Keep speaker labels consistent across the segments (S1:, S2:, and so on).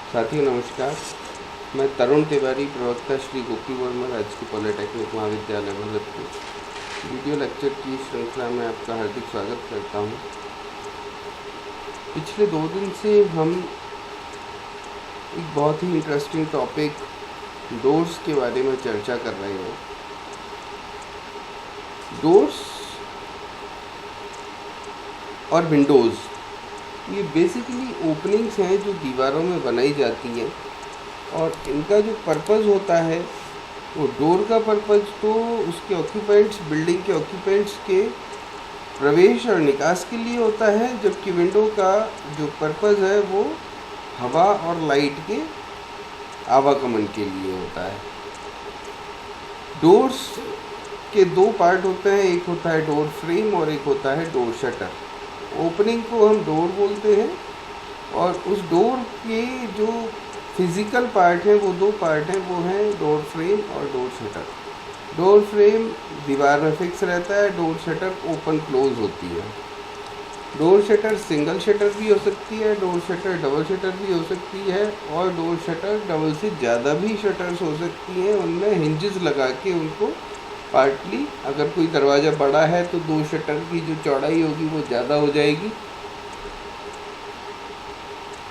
S1: साथियों नमस्कार। मैं तरुण तिवारी, प्रवक्ता श्री गोपी वर्मा, राजकीय पॉलिटेक्निक महाविद्यालय भरतपुर वीडियो लेक्चर की श्रृंखला में आपका हार्दिक स्वागत करता हूं। पिछले 2 दिन से हम एक बहुत ही इंटरेस्टिंग टॉपिक डोर्स के बारे में चर्चा कर रहे हैं। डोर्स और विंडोज़ ये बेसिकली ओपनिंग्स हैं जो दीवारों में बनाई जाती हैं, और इनका जो पर्पज़ होता है वो डोर का पर्पज़ तो उसके ऑक्यूपेंट्स, बिल्डिंग के ऑक्यूपेंट्स के प्रवेश और निकास के लिए होता है, जबकि विंडो का जो पर्पज़ है वो हवा और लाइट के आवागमन के लिए होता है। डोर्स के 2 पार्ट होते हैं, एक होता है डोर फ्रेम और एक होता है डोर शटर। ओपनिंग को हम डोर बोलते हैं, और उस डोर के जो फिज़िकल पार्ट हैं वो 2 पार्ट हैं, वो हैं डोर फ्रेम और डोर शटर। डोर फ्रेम दीवार में फिक्स रहता है, डोर शटर ओपन क्लोज होती है। डोर शटर सिंगल शटर भी हो सकती है, डोर शटर डबल शटर भी हो सकती है, और डोर शटर डबल से ज़्यादा भी शटर्स हो सकती हैं। उनमें हिंजेस लगा के उनको पार्टली, अगर कोई दरवाज़ा बड़ा है तो 2 शटर की जो चौड़ाई होगी वो ज़्यादा हो जाएगी,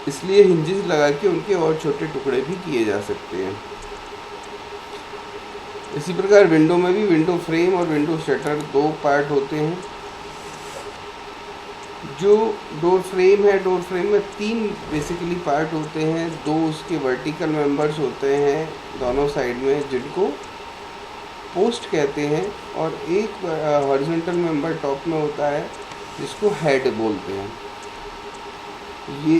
S1: इसलिए हिंजेस लगा के उनके और छोटे टुकड़े भी किए जा सकते हैं। इसी प्रकार विंडो में भी विंडो फ्रेम और विंडो शटर 2 पार्ट होते हैं। जो डोर फ्रेम है, डोर फ्रेम में 3 बेसिकली पार्ट होते हैं। 2 उसके वर्टिकल मेंबर्स होते हैं दोनों साइड में, जिनको पोस्ट कहते हैं, और एक हॉरिजॉन्टल मेंबर टॉप में होता है जिसको हेड बोलते हैं। ये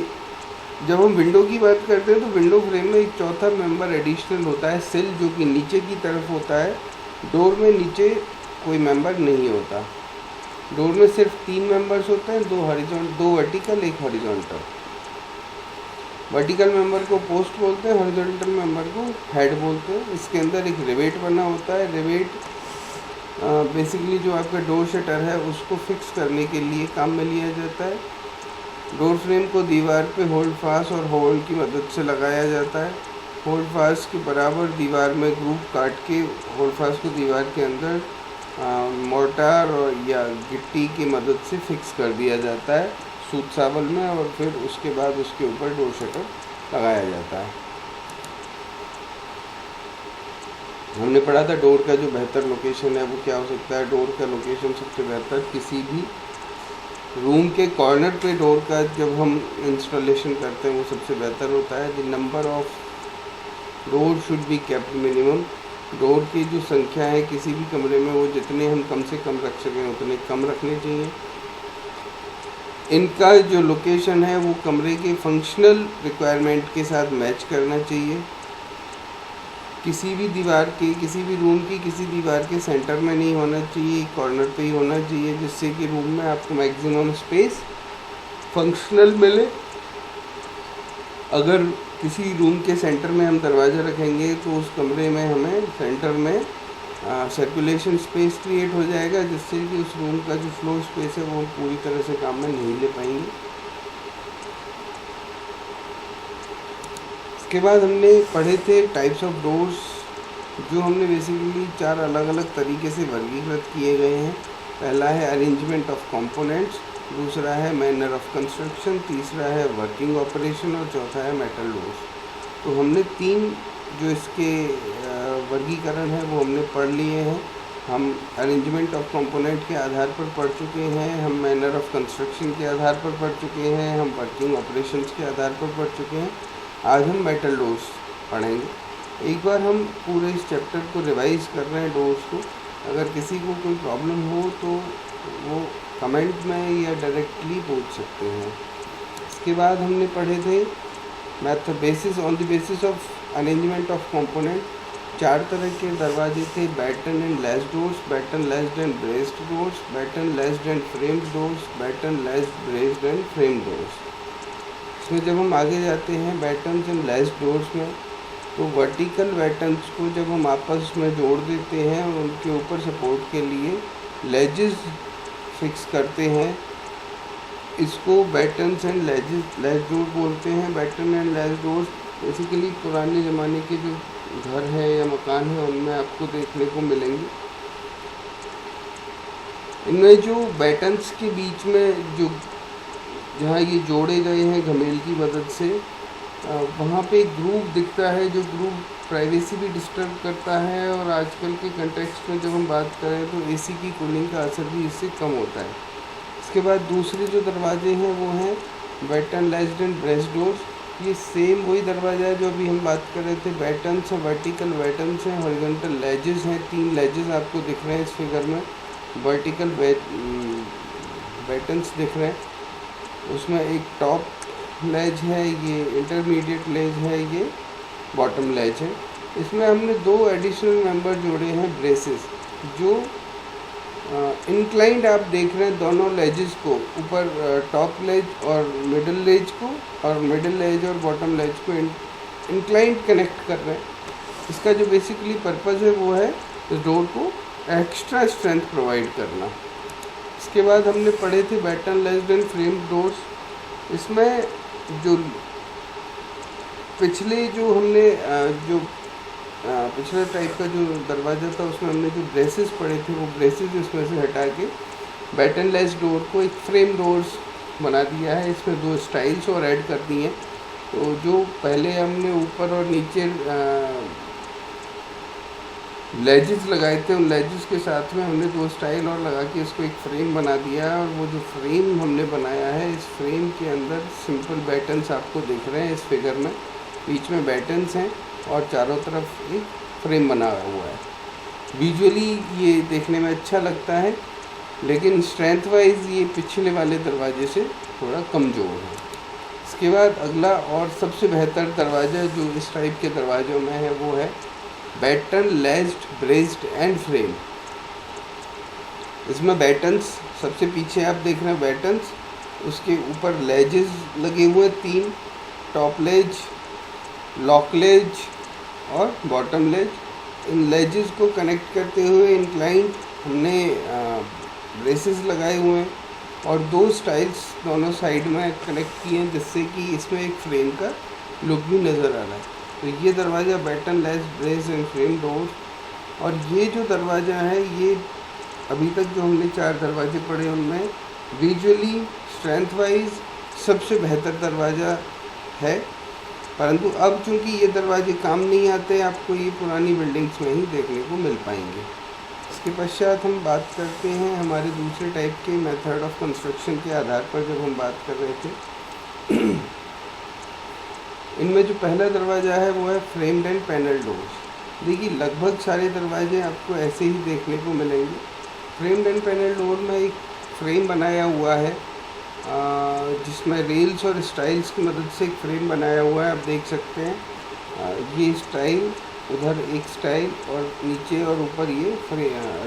S1: जब हम विंडो की बात करते हैं तो विंडो फ्रेम में एक चौथा मेंबर एडिशनल होता है, सिल, जो कि नीचे की तरफ होता है। डोर में नीचे कोई मेंबर नहीं होता। डोर में सिर्फ 3 मेंबर्स होते हैं, 2 वर्टिकल, 1 हॉरिजॉन्टल। वर्टिकल मेंबर को पोस्ट बोलते हैं, हॉरिजॉन्टल मेंबर को हेड बोलते हैं। इसके अंदर एक रिवेट बना होता है। रिवेट बेसिकली जो आपका डोर शटर है उसको फिक्स करने के लिए काम में लिया जाता है। डोर फ्रेम को दीवार पे होल्ड फास्ट और होल की मदद से लगाया जाता है। होल्ड फास्ट के बराबर दीवार में ग्रूव काट के होल्ड फास्ट को दीवार के अंदर मोर्टार और या गिट्टी की मदद से फिक्स कर दिया जाता है सूत सावल में, और फिर उसके बाद उसके ऊपर डोर शटर लगाया जाता है। हमने पढ़ा था डोर का जो बेहतर लोकेशन है वो क्या हो सकता है। डोर का लोकेशन सबसे बेहतर किसी भी रूम के कॉर्नर पे डोर का जब हम इंस्टॉलेशन करते हैं वो सबसे बेहतर होता है। The number of door should be kept minimum. Door की जो संख्या है किसी भी कमरे में, वो जितने हम कम से कम रख सकें उतने कम रखने चाहिए। इनका जो लोकेशन है वो कमरे के फंक्शनल रिक्वायरमेंट के साथ मैच करना चाहिए। किसी भी दीवार के, किसी भी रूम की किसी दीवार के सेंटर में नहीं होना चाहिए, कॉर्नर पे ही होना चाहिए, जिससे कि रूम में आपको मैक्सिमम स्पेस फंक्शनल मिले। अगर किसी रूम के सेंटर में हम दरवाज़ा रखेंगे तो उस कमरे में हमें सेंटर में सर्कुलेशन स्पेस क्रिएट हो जाएगा, जिससे कि उस रूम का जो फ्लो स्पेस है वो पूरी तरह से काम में नहीं ले पाएंगे। इसके बाद हमने पढ़े थे टाइप्स ऑफ डोर्स, जो हमने बेसिकली 4 अलग अलग तरीके से वर्गीकृत किए गए हैं। पहला है अरेंजमेंट ऑफ कंपोनेंट्स, दूसरा है मैनर ऑफ कंस्ट्रक्शन, तीसरा है वर्किंग ऑपरेशन, और चौथा है मेटल डोर्स। तो हमने 3 जो इसके वर्गीकरण है वो हमने पढ़ लिए हैं। हम अरेंजमेंट ऑफ कंपोनेंट के आधार पर पढ़ चुके हैं, हम मैनर ऑफ कंस्ट्रक्शन के आधार पर पढ़ चुके हैं, हम वर्किंग ऑपरेशंस के आधार पर पढ़ चुके हैं। आज हम मेटल डोर्स पढ़ेंगे। एक बार हम पूरे इस चैप्टर को रिवाइज कर रहे हैं डोर्स को। अगर किसी को कोई प्रॉब्लम हो तो वो कमेंट में या डायरेक्टली पूछ सकते हैं। इसके बाद हमने पढ़े थे method basis on the basis of arrangement of component. 4 तरह के दरवाजे थे, batten and latch doors, batten latched and braced doors, batten latched and framed doors, batten latched braced and frame doors. इसमें जब हम आगे जाते हैं बैटन्स एंड लैच डोर्स में, तो वर्टिकल बैटन्स को जब हम आपस में जोड़ देते हैं और उनके ऊपर सपोर्ट के लिए लेजेस फिक्स करते हैं, इसको बैटन्स एंड लैच डोर बोलते हैं। Batten and latch doors basically पुराने ज़माने के जो घर हैं या मकान हैं उनमें आपको देखने को मिलेंगे। इनमें जो बैटन्स के बीच में जो जहाँ ये जोड़े गए हैं घमेल की मदद से, वहाँ पे एक ग्रूव दिखता है जो ग्रूव प्राइवेसी भी डिस्टर्ब करता है, और आजकल के कंटेक्स्ट में जब हम बात करें तो एसी की कूलिंग का असर भी इससे कम होता है। इसके बाद दूसरे जो दरवाजे हैं वो हैं batten ledged and braced doors. ये सेम वही दरवाज़ा है जो अभी हम बात कर रहे थे। बैटन्स हैं, वर्टिकल बैटन्स हैं, हॉरिजॉन्टल लेजेस हैं। 3 लेजेस आपको दिख रहे हैं इस फिगर में। वर्टिकल बैटन्स दिख रहे हैं, उसमें एक टॉप लेज है, ये इंटरमीडिएट लेज है, ये बॉटम लेज है। इसमें हमने 2 एडिशनल मेंबर जोड़े हैं ब्रेसेस, जो इंक्लाइंड आप देख रहे हैं दोनों लेजेस को, ऊपर टॉप लेज और मिडिल लेज को, और मिडिल लेज और बॉटम लेज को इंक्लाइंड कनेक्ट कर रहे हैं। इसका जो बेसिकली पर्पज़ है वो है इस डोर को एक्स्ट्रा स्ट्रेंथ प्रोवाइड करना। इसके बाद हमने पढ़े थे batten ledged and frame doors. इसमें जो पिछले जो हमने जो पिछले टाइप का जो दरवाज़ा था उसमें हमने जो ब्रेसेस पढ़े थे, वो ब्रेसेस इसमें से हटा के बैटन लेस डोर को एक फ्रेम डोर्स बना दिया है। इसमें 2 स्टाइल्स और ऐड कर दी हैं। तो जो पहले हमने ऊपर और नीचे लेजेस लगाए थे, उन लेजेस के साथ में हमने 2 स्टाइल और लगा के इसको एक फ्रेम बना दिया है। और वो जो फ्रेम हमने बनाया है, इस फ्रेम के अंदर सिंपल बैटन्स आपको दिख रहे हैं इस फिगर में। बीच में बैटन्स हैं और चारों तरफ एक फ्रेम बना हुआ है। विजुअली ये देखने में अच्छा लगता है, लेकिन स्ट्रेंथ वाइज ये पिछले वाले दरवाजे से थोड़ा कमज़ोर है। इसके बाद अगला और सबसे बेहतर दरवाज़ा जो इस टाइप के दरवाज़ों में है वो है batten ledged braced and frame. इसमें बैटन्स सबसे पीछे आप देख रहे हैं बैटन्स, उसके ऊपर लेजेस लगे हुए 3, टॉप लेज, लॉक लेज और बॉटम लेज। इन लेजेस को कनेक्ट करते हुए इंक्लाइंड हमने ब्रेसेस लगाए हुए हैं और 2 स्टाइल्स दोनों साइड में कनेक्ट किए हैं, जिससे कि इसमें एक फ्रेम का लुक भी नज़र आ रहा है। तो ये दरवाज़ा batten ledged braced and frame door. और ये जो दरवाज़ा है, ये अभी तक जो हमने 4 दरवाजे पढ़े उनमें विजुअली स्ट्रेंथ वाइज सबसे बेहतर दरवाज़ा है। परंतु अब चूँकि ये दरवाजे काम नहीं आते, आपको ये पुरानी बिल्डिंग्स में ही देखने को मिल पाएंगे। इसके पश्चात हम बात करते हैं हमारे दूसरे टाइप के मेथड ऑफ कंस्ट्रक्शन के आधार पर। जब हम बात कर रहे थे इनमें जो पहला दरवाज़ा है वो है फ्रेम्ड एंड पैनल डोर्स। देखिए लगभग सारे दरवाजे आपको ऐसे ही देखने को मिलेंगे। फ्रेम्ड एंड पैनल डोर में एक फ्रेम बनाया हुआ है, जिसमें रेल्स और स्टाइल्स की मदद से एक फ्रेम बनाया हुआ है। आप देख सकते हैं ये स्टाइल, उधर एक स्टाइल और नीचे और ऊपर ये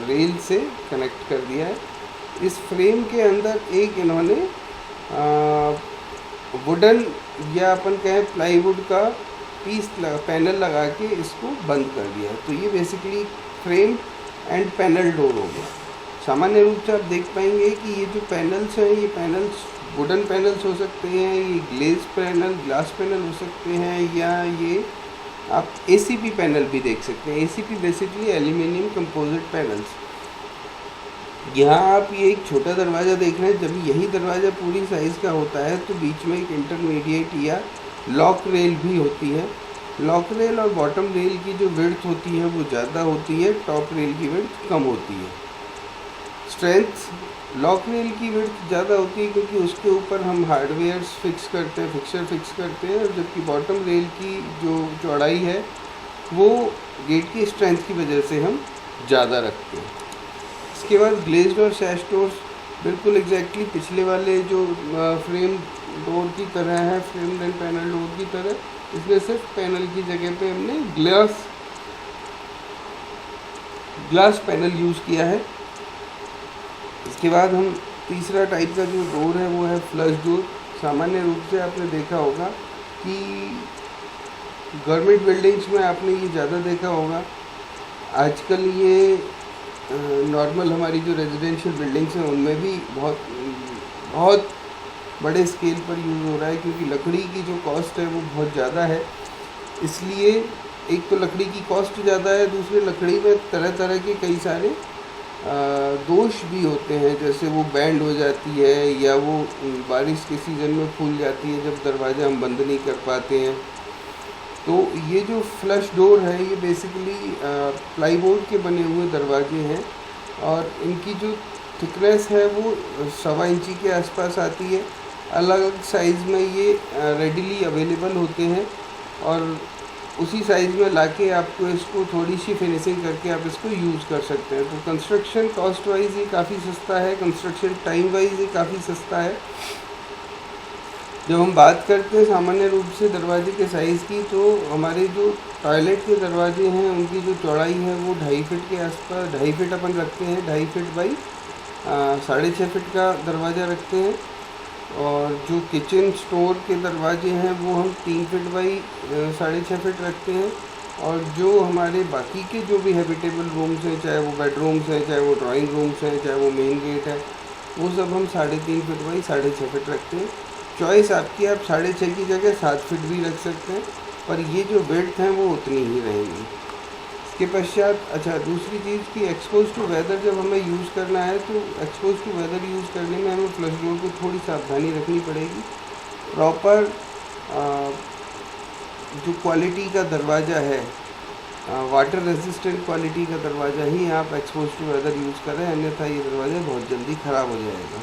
S1: रेल से कनेक्ट कर दिया है। इस फ्रेम के अंदर एक इन्होंने वुडन या अपन कहें प्लाईवुड का पैनल लगा के इसको बंद कर दिया। तो ये basically frame and panel door हो गया। सामान्य रूप से आप देख पाएंगे कि ये जो पैनल्स हैं, ये पैनल्स वुडन पैनल्स हो सकते हैं, ये ग्लास पैनल हो सकते हैं, या ये आप एसीपी पैनल भी देख सकते हैं। ACP basically aluminium composite panels. यहाँ आप ये एक छोटा दरवाज़ा देख रहे हैं। जब यही दरवाज़ा पूरी साइज़ का होता है तो बीच में एक इंटरमीडिएट या लॉक रेल भी होती है। लॉक रेल और बॉटम रेल की जो विड्थ होती है वो ज़्यादा होती है, टॉप रेल की विड्थ कम होती है। स्ट्रेंथ लॉक रेल की विड्थ ज़्यादा होती है क्योंकि उसके ऊपर हम हार्डवेयर फिक्सर फिक्स करते हैं, जबकि बॉटम रेल की जो चौड़ाई है वो गेट की स्ट्रेंथ की वजह से हम ज़्यादा रखते हैं। इसके बाद ग्लेज्ड और सैश डोर्स बिल्कुल एग्जैक्टली पिछले वाले जो फ्रेम डोर की तरह है, फ्रेम एंड पैनल डोर की तरह। इसमें सिर्फ पैनल की जगह पे हमने ग्लास पैनल यूज़ किया है। इसके बाद हम तीसरा टाइप का जो डोर है वो है फ्लश डोर। सामान्य रूप से आपने देखा होगा कि गवर्नमेंट बिल्डिंग्स में आपने ये ज़्यादा देखा होगा। आजकल ये नॉर्मल हमारी जो रेजिडेंशियल बिल्डिंग्स हैं उनमें भी बहुत बड़े स्केल पर यूज़ हो रहा है, क्योंकि लकड़ी की जो कॉस्ट है वो बहुत ज़्यादा है। इसलिए एक तो लकड़ी की कॉस्ट ज़्यादा है, दूसरी लकड़ी में तरह तरह के कई सारे दोष भी होते हैं, जैसे वो बैंड हो जाती है या वो बारिश के सीज़न में फूल जाती है जब दरवाज़ा हम बंद नहीं कर पाते हैं। तो ये जो फ्लश डोर है ये बेसिकली प्लाईवुड के बने हुए दरवाजे हैं और इनकी जो थिकनेस है वो 1.25 इंची के आसपास आती है। अलग अलग साइज़ में ये रेडिली अवेलेबल होते हैं और उसी साइज़ में लाके आपको इसको थोड़ी सी फिनिशिंग करके आप इसको यूज़ कर सकते हैं। तो कंस्ट्रक्शन कॉस्ट वाइज ये काफ़ी सस्ता है, कंस्ट्रक्शन टाइम वाइज ये काफ़ी सस्ता है। जब हम बात करते हैं सामान्य रूप से दरवाजे के साइज़ की, तो हमारे जो टॉयलेट के दरवाजे हैं उनकी जो चौड़ाई है वो 2.5 फीट के आसपास, 2.5 फीट अपन रखते हैं, 2.5 फीट बाई 6.5 फीट का दरवाज़ा रखते हैं। और जो किचन स्टोर के दरवाजे हैं वो हम 3 फीट बाई 6.5 फीट रखते हैं। और जो हमारे बाकी के जो भी हैबिटेबल रूम्स हैं, चाहे वो बेडरूम्स हैं, चाहे वो ड्राइंग रूम्स हैं, चाहे वो मेन गेट है, वो सब हम 3.5 फीट बाई 6.5 फीट रखते हैं। चॉइस आपकी, आप 6.5 की जगह 7 फीट भी रख सकते हैं, पर ये जो विड्थ हैं वो उतनी ही रहेंगी। इसके पश्चात अच्छा दूसरी चीज़ कि एक्सपोज टू वेदर जब हमें यूज़ करना है, तो एक्सपोज टू वेदर यूज़ करने में हमें फ्लश डोर को थोड़ी सावधानी रखनी पड़ेगी। प्रॉपर जो क्वालिटी का दरवाज़ा है, वाटर रेजिस्टेंट क्वालिटी का दरवाज़ा ही आप एक्सपोज टू वेदर यूज़ करें, अन्यथा ये दरवाज़ा बहुत जल्दी ख़राब हो जाएगा।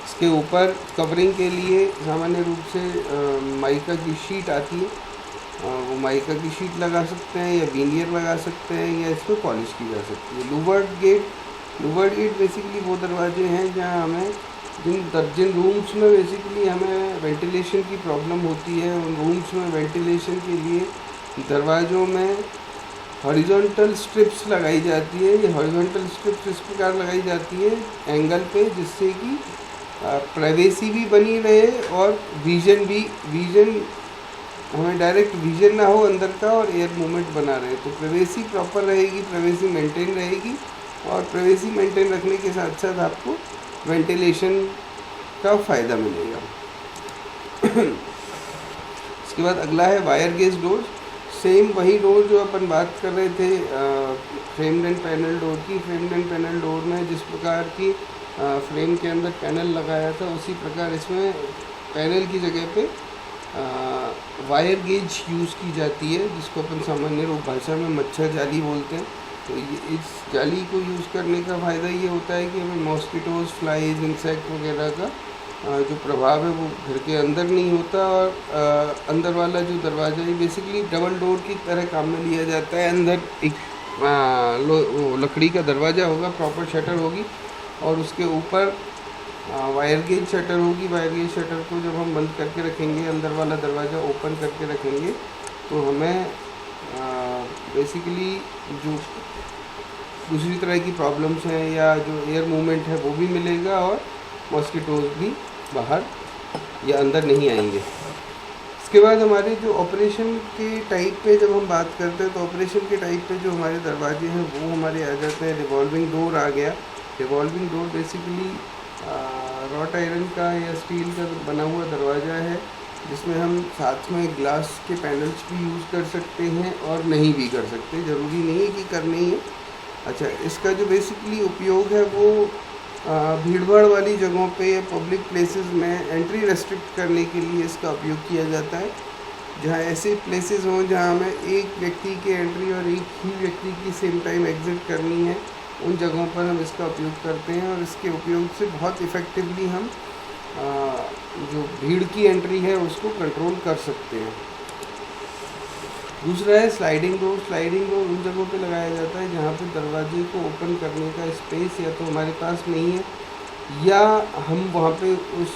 S1: इसके ऊपर कवरिंग के लिए सामान्य रूप से माइका की शीट आती है, वो माइका की शीट लगा सकते हैं या विनियर लगा सकते हैं या इस पर पॉलिश की जा सकती है। लूवर्ड गेट बेसिकली वो दरवाजे हैं जहां हमें जिन रूम्स में बेसिकली हमें वेंटिलेशन की प्रॉब्लम होती है, उन रूम्स में वेंटिलेशन के लिए दरवाज़ों में हॉरिजॉन्टल स्ट्रिप्स लगाई जाती है। ये हॉरिजॉन्टल स्ट्रिप्स इस प्रकार लगाई जाती है एंगल पे, जिससे कि प्राइवेसी भी बनी रहे और विजन हमें डायरेक्ट विजन ना हो अंदर का और एयर मूवमेंट बना रहे। तो प्राइवेसी प्रॉपर रहेगी, प्राइवेसी मेंटेन रहेगी और प्राइवेसी मेंटेन रखने के साथ साथ आपको वेंटिलेशन का फ़ायदा मिलेगा। इसके बाद अगला है वायर गेज डोर। सेम वही डोर जो अपन बात कर रहे थे फ्रेम्ड एंड पैनल डोर की। फ्रेम्ड एंड पैनल डोर में जिस प्रकार की फ्रेम के अंदर पैनल लगाया था, उसी प्रकार इसमें पैनल की जगह पे वायर गेज यूज़ की जाती है, जिसको अपन सामान्य रूप भाषा में मच्छर जाली बोलते हैं। तो ये इस जाली को यूज़ करने का फ़ायदा ये होता है कि हमें मॉस्किटोज़, फ्लाइज, इंसेक्ट वगैरह का जो प्रभाव है वो घर के अंदर नहीं होता। और अंदर वाला जो दरवाज़ा है बेसिकली डबल डोर की तरह काम में लिया जाता है। अंदर एक लकड़ी का दरवाज़ा होगा, प्रॉपर शटर होगी और उसके ऊपर वायर गेज शटर होगी। वायर गेज शटर को जब हम बंद करके रखेंगे, अंदर वाला दरवाज़ा ओपन करके रखेंगे, तो हमें बेसिकली जो दूसरी तरह की प्रॉब्लम्स हैं या जो एयर मूवमेंट है वो भी मिलेगा और मॉस्किटोज़ भी बाहर या अंदर नहीं आएंगे। इसके बाद हमारे जो ऑपरेशन के टाइप पे जब हम बात करते हैं, तो ऑपरेशन के टाइप पे जो हमारे दरवाजे हैं वो हमारे आ जाते हैं। रिवॉल्विंग डोर आ गया। Revolving door basically wrought iron का या स्टील का बना हुआ दरवाज़ा है, जिसमें हम साथ में ग्लास के पैनल्स भी यूज़ कर सकते हैं और नहीं भी कर सकते, ज़रूरी नहीं है कि करने ही है। अच्छा, इसका जो बेसिकली उपयोग है वो भीड़ भाड़ वाली जगहों पे या पब्लिक प्लेसेस में एंट्री रेस्ट्रिक्ट करने के लिए इसका उपयोग किया जाता है। जहाँ ऐसे प्लेसेस हों जहाँ हमें एक व्यक्ति की एंट्री और एक ही व्यक्ति की सेम टाइम एग्ज़िट करनी है, उन जगहों पर हम इसका उपयोग करते हैं और इसके उपयोग से बहुत इफ़ेक्टिवली हम जो भीड़ की एंट्री है उसको कंट्रोल कर सकते हैं। दूसरा है स्लाइडिंग डोर। स्लाइडिंग डोर उन जगहों पे लगाया जाता है जहाँ पे दरवाजे को ओपन करने का स्पेस या तो हमारे पास नहीं है या हम वहाँ पे उस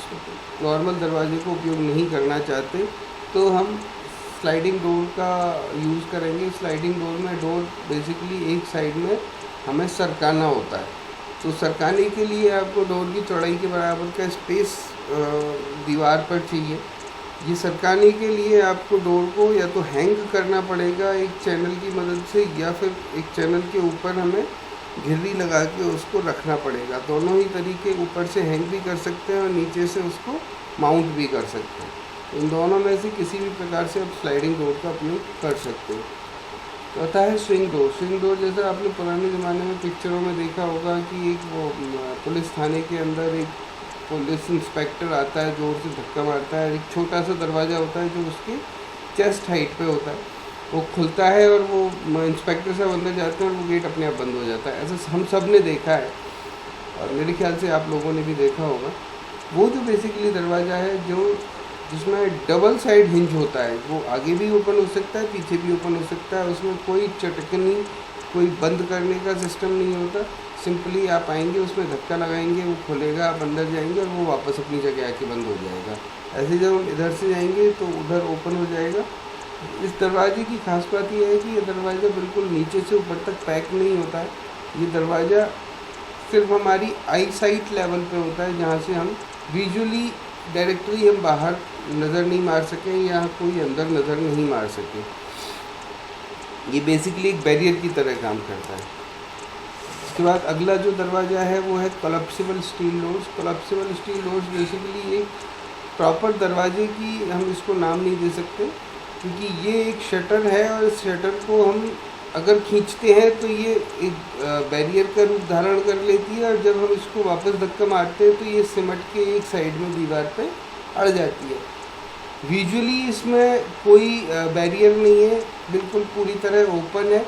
S1: नॉर्मल दरवाजे को उपयोग नहीं करना चाहते, तो हम स्लाइडिंग डोर का यूज़ करेंगे। स्लाइडिंग डोर में डोर बेसिकली एक साइड में हमें सरकाना होता है, तो सरकाने के लिए आपको डोर की चौड़ाई के बराबर का स्पेस दीवार पर चाहिए। ये सरकाने के लिए आपको डोर को या तो हैंग करना पड़ेगा एक चैनल की मदद से, या फिर एक चैनल के ऊपर हमें घिर्री लगा के उसको रखना पड़ेगा। दोनों ही तरीके, ऊपर से हैंग भी कर सकते हैं और नीचे से उसको माउंट भी कर सकते हैं। इन दोनों में से किसी भी प्रकार से आप स्लाइडिंग डोर का उपयोग कर सकते हो। चौथा है स्विंग डोर। स्विंग डोर जैसे आपने पुराने ज़माने में पिक्चरों में देखा होगा कि एक वो पुलिस थाने के अंदर एक पुलिस इंस्पेक्टर आता है, ज़ोर से धक्का मारता है, एक छोटा सा दरवाज़ा होता है जो उसके चेस्ट हाइट पे होता है, वो खुलता है और वो इंस्पेक्टर साहब अंदर जाते हैं और वो गेट अपने आप बंद हो जाता है। ऐसा हम सब ने देखा है और मेरे ख्याल से आप लोगों ने भी देखा होगा। वो जो बेसिकली दरवाज़ा है जो जिसमें डबल साइड हिंज होता है, वो आगे भी ओपन हो सकता है, पीछे भी ओपन हो सकता है, उसमें कोई चटकनी, कोई बंद करने का सिस्टम नहीं होता। सिंपली आप आएंगे, उसमें धक्का लगाएंगे, वो खुलेगा, आप अंदर जाएंगे और वो वापस अपनी जगह आके बंद हो जाएगा। ऐसे जब हम इधर से जाएंगे तो उधर ओपन हो जाएगा। इस दरवाजे की खास बात यह है कि ये दरवाज़ा बिल्कुल नीचे से ऊपर तक पैक नहीं होता है। ये दरवाज़ा सिर्फ हमारी आई साइट लेवल पे होता है, जहाँ से हम विजुअली डायरेक्टली हम बाहर नज़र नहीं मार सकें या कोई अंदर नज़र नहीं मार सके। ये बेसिकली एक बैरियर की तरह काम करता है। उसके बाद अगला जो दरवाज़ा है वो है collapsible steel doors. Collapsible steel doors basically एक प्रॉपर दरवाजे की हम इसको नाम नहीं दे सकते, क्योंकि ये एक शटर है और इस शटर को हम अगर खींचते हैं तो ये एक बैरियर का रूप धारण कर लेती है और जब हम इसको वापस धक्का मारते हैं तो ये सिमट के एक साइड में दीवार पे अड़ जाती है। विजुअली इसमें कोई बैरियर नहीं है, बिल्कुल पूरी तरह ओपन है।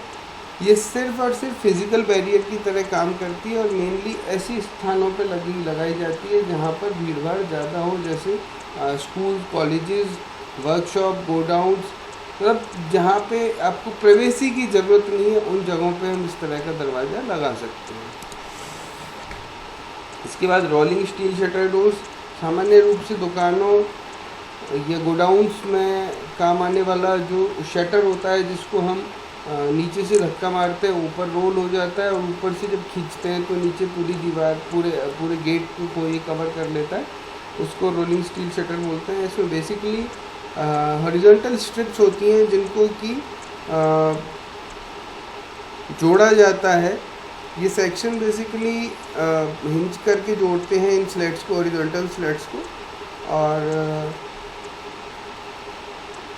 S1: ये सिर्फ और सिर्फ फिज़िकल बैरियर की तरह काम करती है और मेनली ऐसी स्थानों पे लगाई जाती है जहाँ पर भीड़ भाड़ ज़्यादा हो, जैसे स्कूल, कॉलेजेस, वर्कशॉप, गोडाउन्स, मतलब जहाँ पे आपको प्राइवेसी की ज़रूरत नहीं है, उन जगहों पे हम इस तरह का दरवाज़ा लगा सकते हैं। इसके बाद रोलिंग स्टील शटर डोर्स। सामान्य रूप से दुकानों या गोडाउन्स में काम आने वाला जो शटर होता है, जिसको हम नीचे से धक्का मारते हैं, ऊपर रोल हो जाता है और ऊपर से जब खींचते हैं तो नीचे पूरी दीवार, पूरे गेट को ये कवर कर लेता है, उसको रोलिंग स्टील शटर बोलते हैं। इसमें बेसिकली हॉरिजॉन्टल स्ट्रिप्स होती हैं जिनको कि जोड़ा जाता है। ये सेक्शन बेसिकली हिंज करके जोड़ते हैं इन स्लेट्स को, हॉरिजॉन्टल स्लेट्स को। और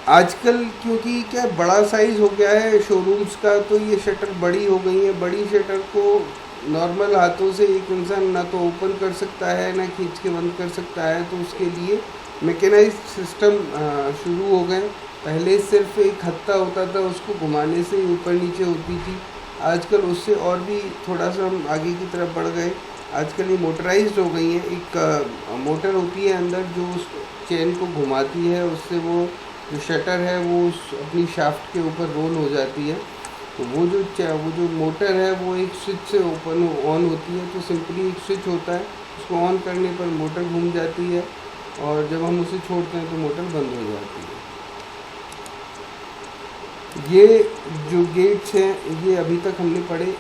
S1: आजकल क्योंकि क्या बड़ा साइज़ हो गया है शोरूम्स का, तो ये शटर बड़ी हो गई है। बड़ी शटर को नॉर्मल हाथों से एक इंसान ना तो ओपन कर सकता है ना खींच के बंद कर सकता है, तो उसके लिए मैकेनाइज्ड सिस्टम शुरू हो गए। पहले सिर्फ एक हत्था होता था, उसको घुमाने से ऊपर नीचे होती थी। आजकल उससे और भी थोड़ा सा हम आगे की तरफ बढ़ गए। आजकल ये मोटराइज्ड हो गई है। एक मोटर होती है अंदर जो उस चेन को घुमाती है, उससे वो जो शटर है वो अपनी शाफ्ट के ऊपर रोल हो जाती है। तो वो जो मोटर है वो एक स्विच से ऑन होती है। तो सिंपली एक स्विच होता है, उसको ऑन करने पर मोटर घूम जाती है और जब हम उसे छोड़ते हैं तो मोटर बंद हो जाती है। ये जो गेट्स हैं ये अभी तक हमने पढ़े।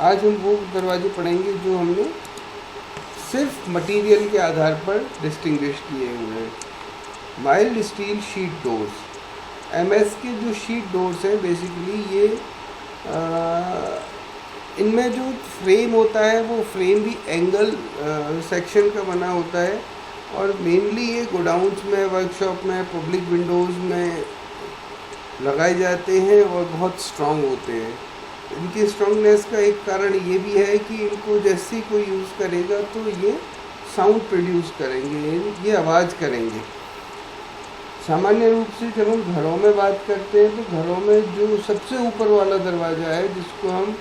S1: आज हम वो दरवाजे पढ़ेंगे जो हमने सिर्फ मटेरियल के आधार पर डिस्टिंग्विश किए हुए हैं। Mild steel sheet doors. MS के जो शीट डोर्स हैं बेसिकली ये इनमें जो फ्रेम होता है वो फ्रेम भी एंगल सेक्शन का बना होता है और मेनली ये गोडाउन्स में, वर्कशॉप में, पब्लिक विंडोज़ में लगाए जाते हैं और बहुत स्ट्रांग होते हैं। इनकी स्ट्रांगनेस का एक कारण ये भी है कि इनको जैसे कोई यूज़ करेगा तो ये साउंड प्रोड्यूस करेंगे, ये आवाज़ करेंगे। सामान्य रूप से जब हम घरों में बात करते हैं तो घरों में जो सबसे ऊपर वाला दरवाज़ा है जिसको हम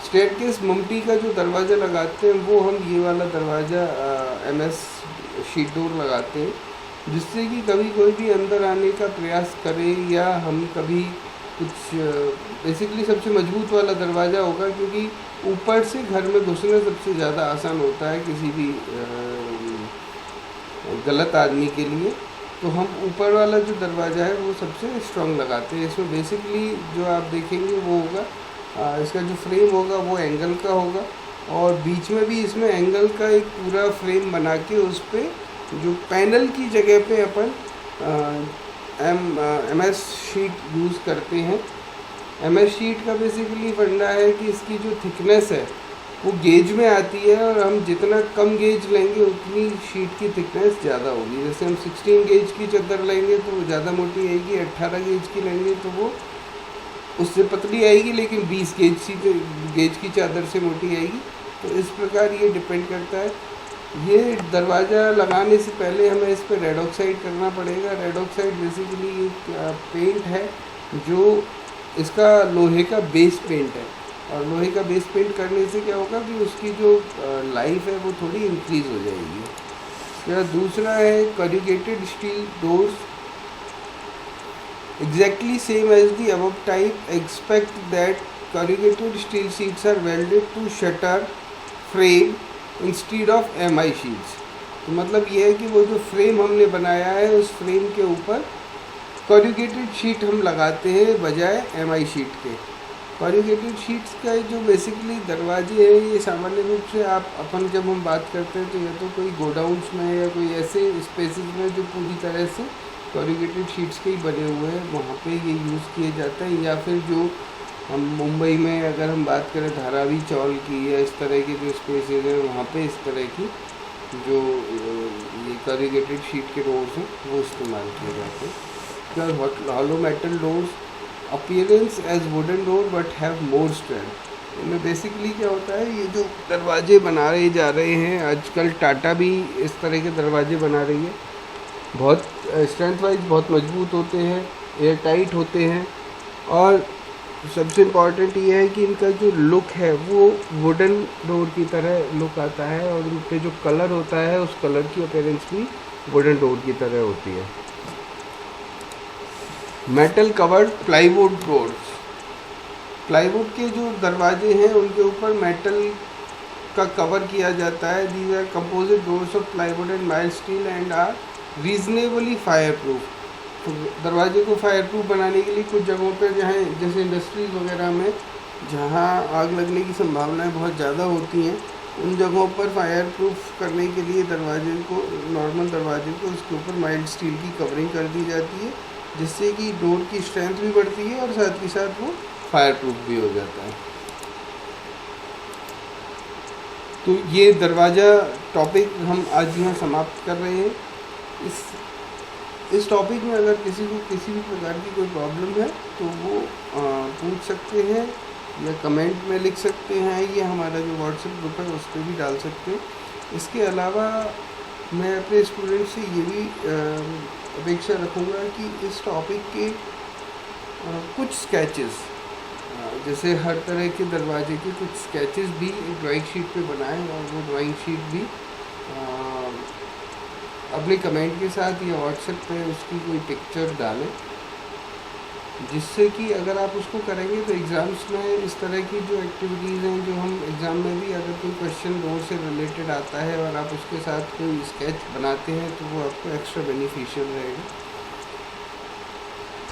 S1: स्टेयरकेस मम्टी का जो दरवाज़ा लगाते हैं वो हम ये वाला दरवाज़ा एमएस शीट डोर लगाते हैं, जिससे कि कभी कोई भी अंदर आने का प्रयास करे या हम कभी कुछ बेसिकली सबसे मजबूत वाला दरवाज़ा होगा, क्योंकि ऊपर से घर में घुसना सबसे ज़्यादा आसान होता है किसी भी गलत आदमी के लिए। तो हम ऊपर वाला जो दरवाज़ा है वो सबसे स्ट्रॉन्ग लगाते हैं। इसमें बेसिकली जो आप देखेंगे वो होगा इसका जो फ्रेम होगा वो एंगल का होगा और बीच में भी इसमें एंगल का एक पूरा फ्रेम बना के उस पर जो पैनल की जगह पे अपन एमएस शीट यूज़ करते हैं। एमएस शीट का बेसिकली फंडा है कि इसकी जो थिकनेस है वो गेज में आती है, और हम जितना कम गेज लेंगे उतनी शीट की थिकनेस ज़्यादा होगी। जैसे हम 16 गेज की चादर लेंगे तो वो ज़्यादा मोटी आएगी, 18 गेज की लेंगे तो वो उससे पतली आएगी, लेकिन 20 गेज की चादर से मोटी आएगी। तो इस प्रकार ये डिपेंड करता है। ये दरवाज़ा लगाने से पहले हमें इस पर रेड ऑक्साइड करना पड़ेगा। रेड ऑक्साइड बेसिकली एक पेंट है जो इसका लोहे का बेस पेंट है, और लोहे का बेस पेंट करने से क्या होगा कि उसकी जो लाइफ है वो थोड़ी इंक्रीज़ हो जाएगी। फिर दूसरा है corrugated steel doors, exactly same as the above type, expect that corrugated steel sheets are welded to shutter frame instead of MI sheets। तो मतलब ये है कि वो जो फ्रेम हमने बनाया है उस फ्रेम के ऊपर कॉरुगेटेड शीट हम लगाते हैं बजाय MI शीट के। कॉरुगेटेड शीट्स का जो बेसिकली दरवाजे हैं ये सामान्य रूप से अपन जब हम बात करते हैं तो या तो कोई गोडाउन्स में या कोई ऐसे स्पेसेस में जो पूरी तरह से कॉरुगेटेड शीट्स के ही बने हुए हैं वहाँ पे ये यूज़ किए जाते हैं, या फिर जो हम मुंबई में अगर हम बात करें धारावी चौल की या इस तरह के जो स्पेसेस हैं वहाँ पे इस तरह की जो ये कॉरुगेटेड शीट के डोर्स हैं वो इस्तेमाल किए जाते हैं। Hollow metal doors appearance as wooden door but have more strength. इनमें बेसिकली क्या होता है, ये जो दरवाजे बना रहे जा रहे हैं आजकल, टाटा भी इस तरह के दरवाजे बना रही है, बहुत स्ट्रेंथ वाइज बहुत मजबूत होते हैं, एयर टाइट होते हैं, और सबसे इम्पॉर्टेंट ये है कि इनका जो लुक है वो वुडन डोर की तरह लुक आता है, और उन पे जो कलर होता है उस कलर की अपीयरेंस भी वुडन डोर की तरह होती है। Metal covered plywood doors, plywood के जो दरवाजे हैं उनके ऊपर मेटल का कवर किया जाता है। These are composite doors of plywood and mild steel and are reasonably fire proof. तो दरवाजे को फायर प्रूफ बनाने के लिए कुछ जगहों पर जहाँ जैसे इंडस्ट्रीज़ वगैरह में जहाँ आग लगने की संभावनाएं बहुत ज़्यादा होती हैं, उन जगहों पर फायर प्रूफ करने के लिए दरवाजे को, नॉर्मल दरवाजे को, उसके ऊपर माइल्ड स्टील की कवरिंग कर दी जाती है, जिससे कि डोर की स्ट्रेंथ भी बढ़ती है और साथ ही साथ वो फायर प्रूफ भी हो जाता है। तो ये दरवाज़ा टॉपिक हम आज यहाँ समाप्त कर रहे हैं। इस टॉपिक में अगर किसी को किसी भी प्रकार की कोई प्रॉब्लम है तो वो पूछ सकते हैं या कमेंट में लिख सकते हैं, या हमारा जो व्हाट्सएप ग्रुप है उस पर भी डाल सकते हैं। इसके अलावा मैं अपने स्टूडेंट से ये भी अपेक्षा रखूँगा कि इस टॉपिक के कुछ स्केचेस, जैसे हर तरह के दरवाजे के कुछ स्केचेस भी एक ड्राइंग शीट पे बनाएं, और वो ड्राइंग शीट भी अपने कमेंट के साथ या व्हाट्सएप पे उसकी कोई पिक्चर डालें, जिससे कि अगर आप उसको करेंगे तो एग्ज़ाम्स में इस तरह की जो एक्टिविटीज़ हैं, जो हम एग्ज़ाम में भी अगर कोई क्वेश्चन डोर से रिलेटेड आता है और आप उसके साथ कोई स्केच बनाते हैं तो वो आपको एक्स्ट्रा बेनिफिशियल रहेगा।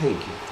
S1: Thank you.